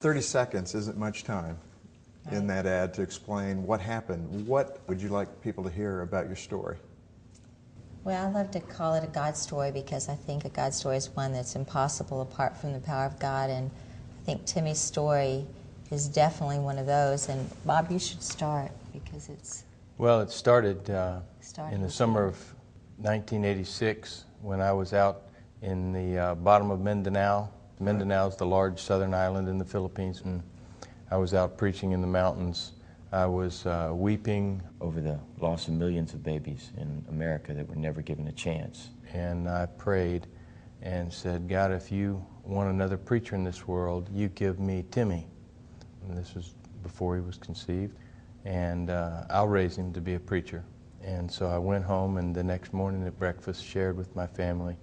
30 seconds isn't much time in that ad to explain what happened. What would you like people to hear about your story? Well, I love to call it a God story because I think a God story is one that's impossible apart from the power of God, and I think Timmy's story is definitely one of those. And Bob, you should start because it's... Well, it started in the summer of 1986 when I was out in the bottom of Mindanao. Mindanao is the large southern island in the Philippines, and I was out preaching in the mountains. I was weeping over the loss of millions of babies in America that were never given a chance. And I prayed and said, God, if you want another preacher in this world, you give me Timmy. And this was before he was conceived. And I'll raise him to be a preacher. And so I went home, and the next morning at breakfast shared with my family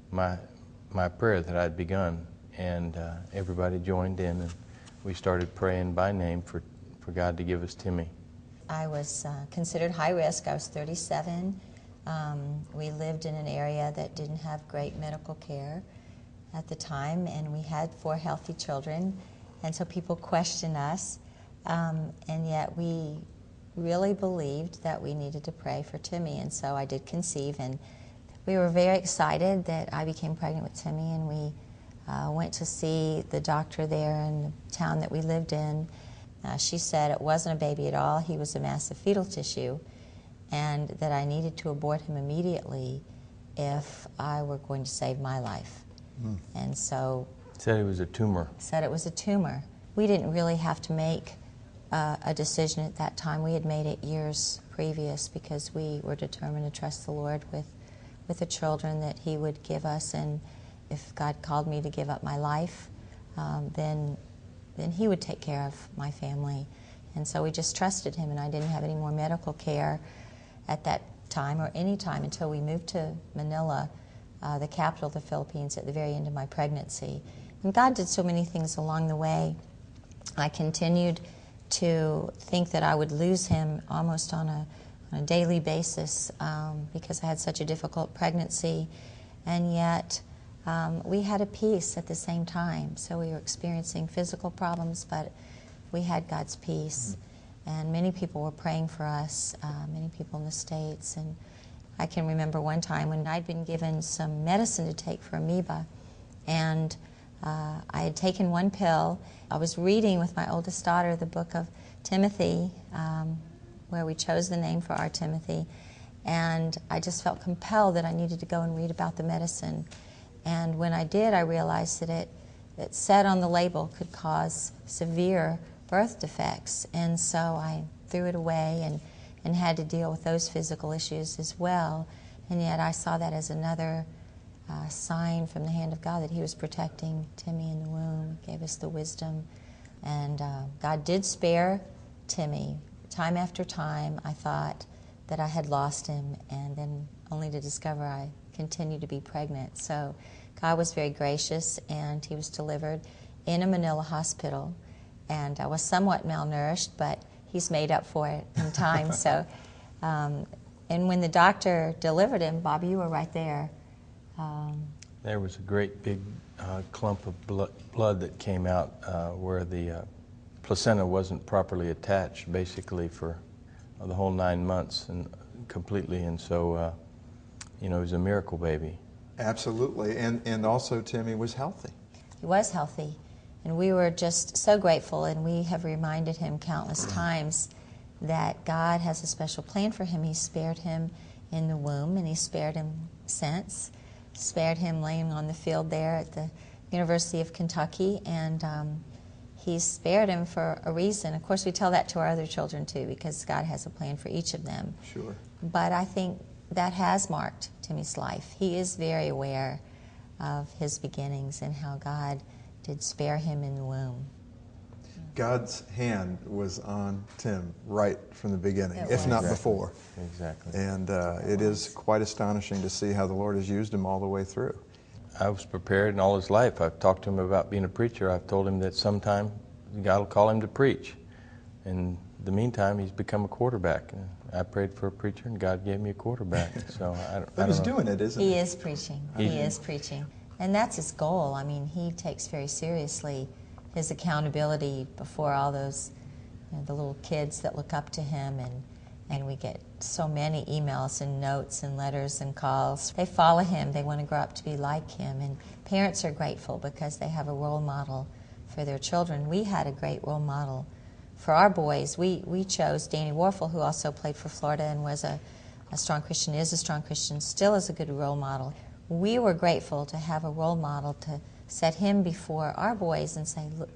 my prayer that I'd begun. And everybody joined in, and we started praying by name for God to give us Timmy. I was considered high risk. I was 37. We lived in an area that didn't have great medical care at the time, and we had 4 healthy children. And so people questioned us, and yet we really believed that we needed to pray for Timmy. And so I did conceive, and we were very excited that I became pregnant with Timmy, and we went to see the doctor there in the town that we lived in. She said it wasn't a baby at all. He was a mass of fetal tissue, and that I needed to abort him immediately if I were going to save my life. And so... Said it was a tumor. Said it was a tumor. We didn't really have to make a decision at that time. We had made it years previous because we were determined to trust the Lord with the children that He would give us, and if God called me to give up my life, then He would take care of my family. And so we just trusted Him, and I didn't have any more medical care at that time or any time until we moved to Manila, the capital of the Philippines, at the very end of my pregnancy. And God did so many things along the way. I continued to think that I would lose him almost on a daily basis because I had such a difficult pregnancy, and yet we had a peace at the same time. So we were experiencing physical problems, but we had God's peace. And many people were praying for us, many people in the States. And I can remember one time when I'd been given some medicine to take for amoeba, and I had taken one pill. I was reading with my oldest daughter the book of Timothy, where we chose the name for our Timothy, and I just felt compelled that I needed to go and read about the medicine. And when I did, I realized that it said on the label could cause severe birth defects, and so I threw it away and had to deal with those physical issues as well. And yet I saw that as another sign from the hand of God that He was protecting Timmy in the womb, gave us the wisdom. And God did spare Timmy. Time after time, I thought that I had lost him, and then only to discover I continued to be pregnant. So God was very gracious, and he was delivered in a Manila hospital. And I was somewhat malnourished, but He's made up for it in time. So, and when the doctor delivered him, Bob, you were right there. There was a great big clump of blood that came out where the placenta wasn't properly attached, basically, for the whole 9 months and completely. And so, you know, it was a miracle baby. Absolutely. And also Timmy was healthy. He was healthy. And we were just so grateful, and we have reminded him countless times that God has a special plan for him. He spared him in the womb, and He spared him since. Spared him laying on the field there at the University of Kentucky, and He's spared him for a reason. Of course, we tell that to our other children too, because God has a plan for each of them. Sure. But I think that has marked Timmy's life. He is very aware of his beginnings and how God did spare him in the womb. God's hand was on Tim right from the beginning, if not before. Exactly. And it is quite astonishing to see how the Lord has used him all the way through. I was prepared, and all his life I've talked to him about being a preacher. I've told him that sometime God will call him to preach. In the meantime, he's become a quarterback. I prayed for a preacher, and God gave me a quarterback. So I don't But he's know. doing it, isn't he? He is preaching. He is preaching. And that's his goal. I mean, he takes very seriously his accountability before all those, the little kids that look up to him, and we get so many emails and notes and letters and calls. They follow him. They want to grow up to be like him, and parents are grateful because they have a role model for their children. We had a great role model for our boys. We chose Danny Warfel, who also played for Florida and was a strong Christian, is a strong Christian, still is a good role model. We were grateful to have a role model to set him before our boys and say, look,